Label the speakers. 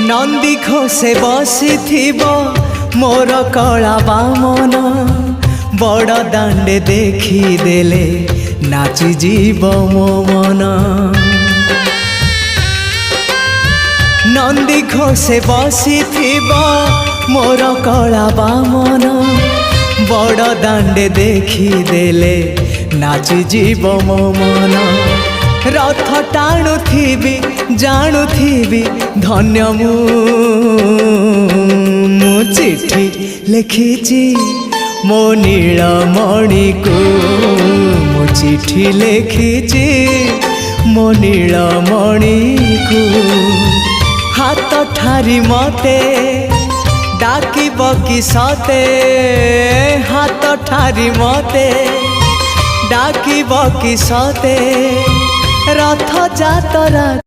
Speaker 1: नंदी घोषे बसी मोर कला बामन बड़ दांडे देखी देले नाची जीव मो मन। नंदी घोषे बसी मोर कला बामन बड़ दांडे देखी देले नाची जीव मो मन। रथ टाणुथिबी जाणुथिबी धन्य मु चिट्ठी लिखिची मो नीलमणि को मु चिट्ठी लिखिची मो नीलमणि को। हाथ ठारी मते डाकिब कि सते हाथ ठारी मते डाकिब कि सते रथ जातरा।